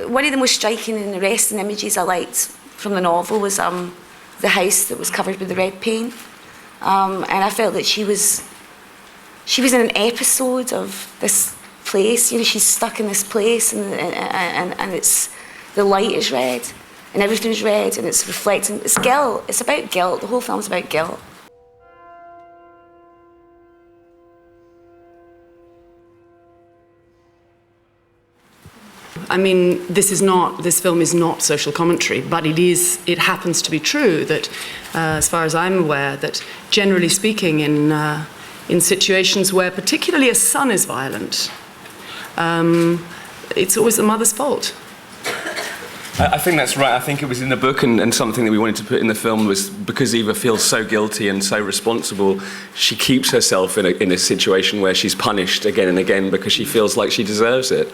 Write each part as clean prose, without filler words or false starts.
one of the most striking and arresting images I liked from the novel was the house that was covered with the red paint. And I felt that she was in an episode of this place. You know, she's stuck in this place, and it's the light is red, and everything's red, and it's reflecting. It's guilt. It's about guilt. The whole film's about guilt. I mean, this film is not social commentary, but it happens to be true that, as far as I'm aware, that generally speaking, in situations where particularly a son is violent, it's always the mother's fault. I think that's right. I think it was in the book, and something that we wanted to put in the film was because Eva feels so guilty and so responsible, she keeps herself in a situation where she's punished again and again because she feels like she deserves it.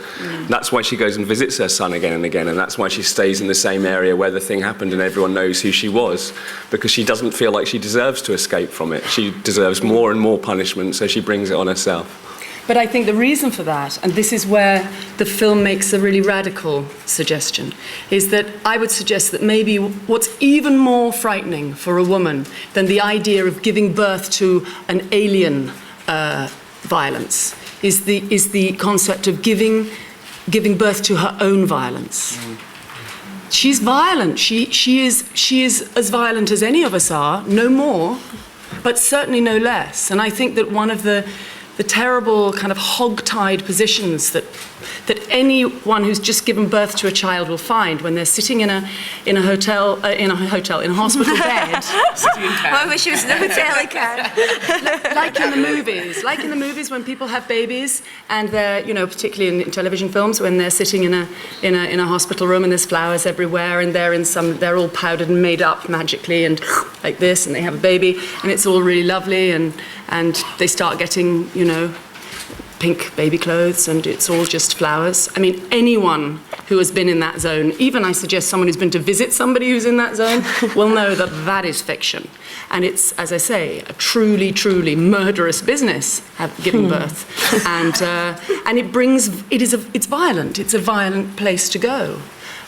That's why she goes and visits her son again and again, and that's why she stays in the same area where the thing happened and everyone knows who she was, because she doesn't feel like she deserves to escape from it. She deserves more and more punishment, so she brings it on herself. But I think the reason for that, and this is where the film makes a really radical suggestion, is that I would suggest that maybe what's even more frightening for a woman than the idea of giving birth to an alien violence is the concept of giving birth to her own violence. She's violent. She is as violent as any of us are, no more, but certainly no less. And I think that one of the terrible kind of hog-tied positions that anyone who's just given birth to a child will find when they're sitting in a hospital bed. I wish it was in a hotel again. Like in the movies when people have babies and they're, you know, particularly in television films, when they're sitting in a hospital room and there's flowers everywhere and they're all powdered and made up magically and like this, and they have a baby and it's all really lovely and they start getting, you know, pink baby clothes and it's all just flowers. I mean, anyone who has been in that zone, even I suggest someone who's been to visit somebody who's in that zone, will know that that is fiction. And it's, as I say, a truly, truly murderous business, giving birth. And it's violent. It's a violent place to go.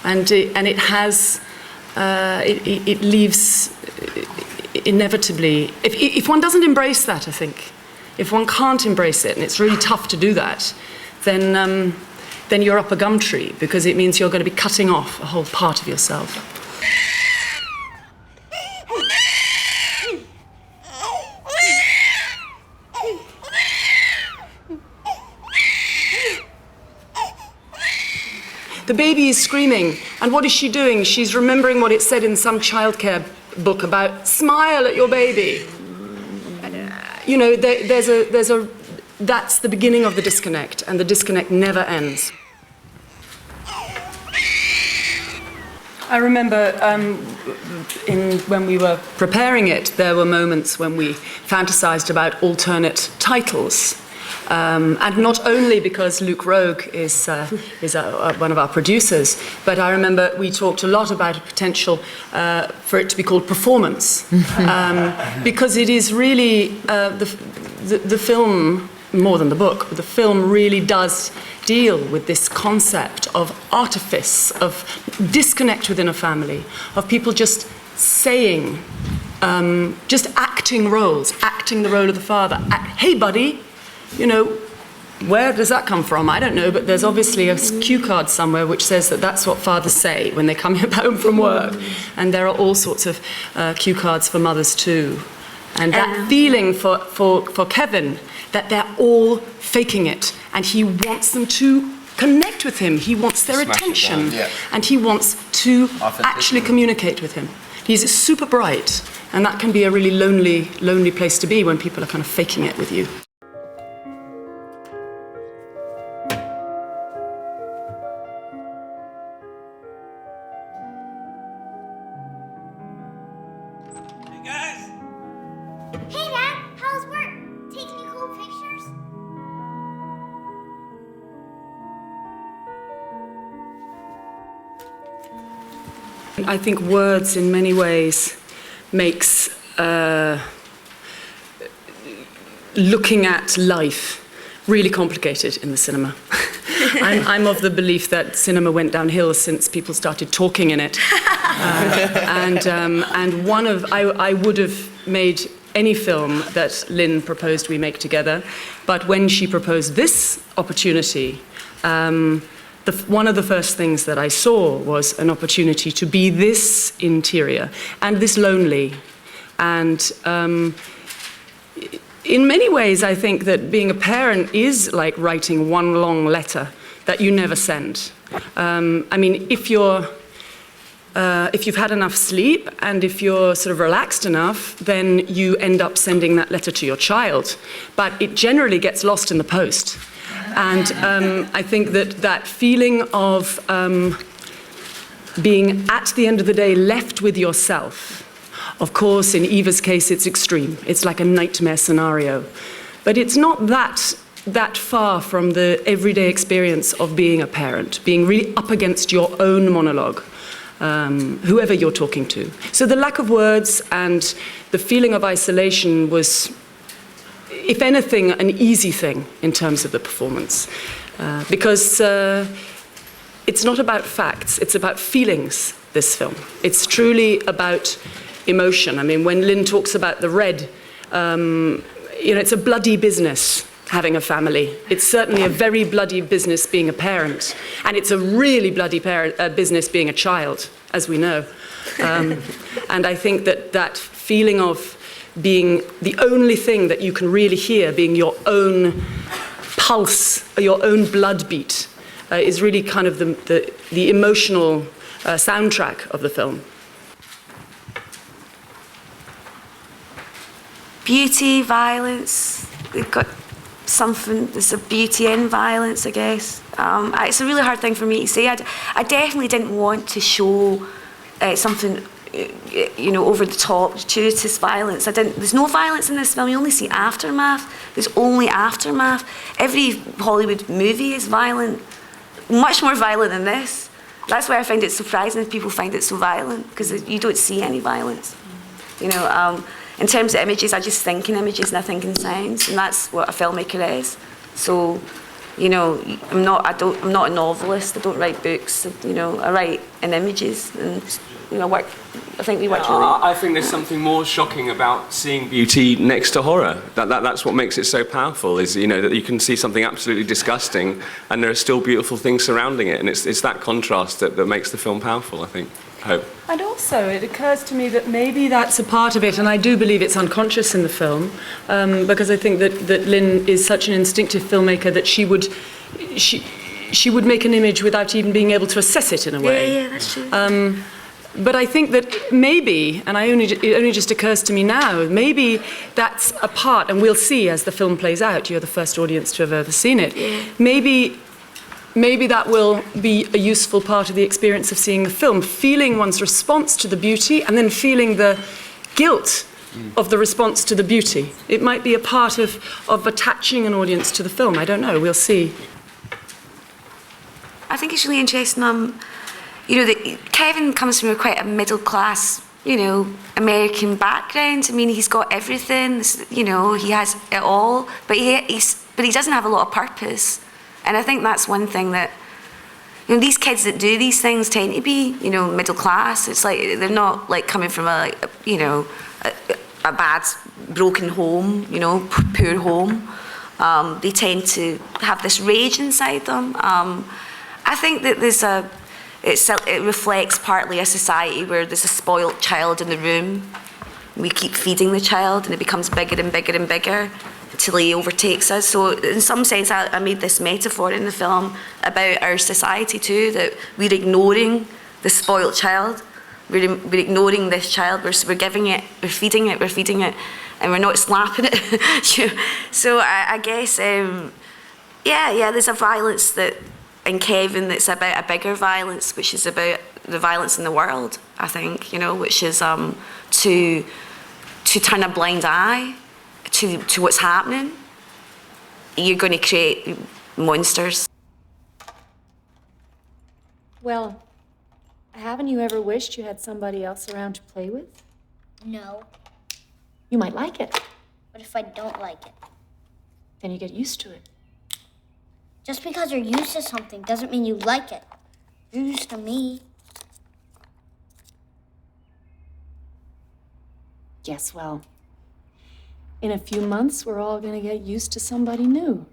And it has, it leaves inevitably, if one doesn't embrace that, I think, if one can't embrace it, and it's really tough to do that, then you're up a gum tree, because it means you're going to be cutting off a whole part of yourself. The baby is screaming, and what is she doing? She's remembering what it said in some childcare book about smile at your baby. You know, that's the beginning of the disconnect, and the disconnect never ends. I remember when we were preparing it, there were moments when we fantasized about alternate titles. And not only because Luke Rogue is one of our producers, but I remember we talked a lot about a potential for it to be called Performance, because it is really the film, more than the book, but the film really does deal with this concept of artifice, of disconnect within a family, of people just saying, just acting roles, acting the role of the father. Hey, buddy. You know, where does that come from? I don't know, but there's obviously a cue card somewhere which says that that's what fathers say when they come home from work. And there are all sorts of cue cards for mothers too. And that feeling for Kevin, that they're all faking it, and he wants them to connect with him. He wants their attention, and he wants to actually communicate with him. He's super bright, and that can be a really lonely place to be when people are kind of faking it with you. I think words in many ways makes looking at life really complicated in the cinema. I'm of the belief that cinema went downhill since people started talking in it. And I would have made any film that Lynn proposed we make together, but when she proposed this opportunity, one of the first things that I saw was an opportunity to be this interior and this lonely. And in many ways, I think that being a parent is like writing one long letter that you never send. I mean, if you've had enough sleep and if you're sort of relaxed enough, then you end up sending that letter to your child. But it generally gets lost in the post. And I think that feeling of being, at the end of the day, left with yourself. Of course, in Eva's case, it's extreme. It's like a nightmare scenario. But it's not that far from the everyday experience of being a parent, being really up against your own monologue, whoever you're talking to. So the lack of words and the feeling of isolation was, if anything, an easy thing in terms of the performance. Because it's not about facts, it's about feelings, this film. It's truly about emotion. I mean, when Lynn talks about the red, it's a bloody business having a family. It's certainly a very bloody business being a parent. And it's a really bloody business being a child, as we know. And I think that feeling of being the only thing that you can really hear, being your own pulse, your own blood beat, is really kind of the emotional soundtrack of the film. Beauty, violence, they've got something, there's a beauty in violence, I guess. It's a really hard thing for me to say. I definitely didn't want to show something, over the top, gratuitous violence. There's no violence in this film, you only see aftermath. There's only aftermath. Every Hollywood movie is violent, much more violent than this. That's why I find it surprising if people find it so violent, because you don't see any violence. In terms of images, I just think in images and I think in sounds, and that's what a filmmaker is. So, I'm not a novelist. I don't write books. I write in images, and I think we work really. I think there's something more shocking about seeing beauty next to horror. That's what makes it so powerful. Is that you can see something absolutely disgusting, and there are still beautiful things surrounding it, and it's that contrast that makes the film powerful. I think. Hope. And also, it occurs to me that maybe that's a part of it, and I do believe it's unconscious in the film, because I think that Lynn is such an instinctive filmmaker that she would make an image without even being able to assess it in a way. Yeah, that's true. But I think that maybe, and it only just occurs to me now, maybe that's a part, and we'll see as the film plays out. You're the first audience to have ever seen it. Yeah. Maybe that will be a useful part of the experience of seeing the film, feeling one's response to the beauty and then feeling the guilt of the response to the beauty. It might be a part of attaching an audience to the film. I don't know. We'll see. I think it's really interesting. Kevin comes from quite a middle-class, American background. I mean, he's got everything. He has it all, but he doesn't have a lot of purpose. And I think that's one thing that, these kids that do these things tend to be, middle class. It's like they're not like coming from a bad, broken home, poor home. They tend to have this rage inside them. I think that it reflects partly a society where there's a spoilt child in the room. We keep feeding the child, and it becomes bigger and bigger and bigger until he overtakes us. So in some sense, I made this metaphor in the film about our society too, that we're ignoring the spoilt child. We're ignoring this child. We're giving it, we're feeding it, and we're not slapping it. So I guess, there's a violence that in Kevin that's about a bigger violence, which is about the violence in the world, I think, which is to turn a blind eye to what's happening. You're going to create monsters. Well, haven't you ever wished you had somebody else around to play with? No. You might like it. What if I don't like it? Then you get used to it. Just because you're used to something doesn't mean you like it. You're used to me. Yes, well, in a few months, we're all gonna get used to somebody new.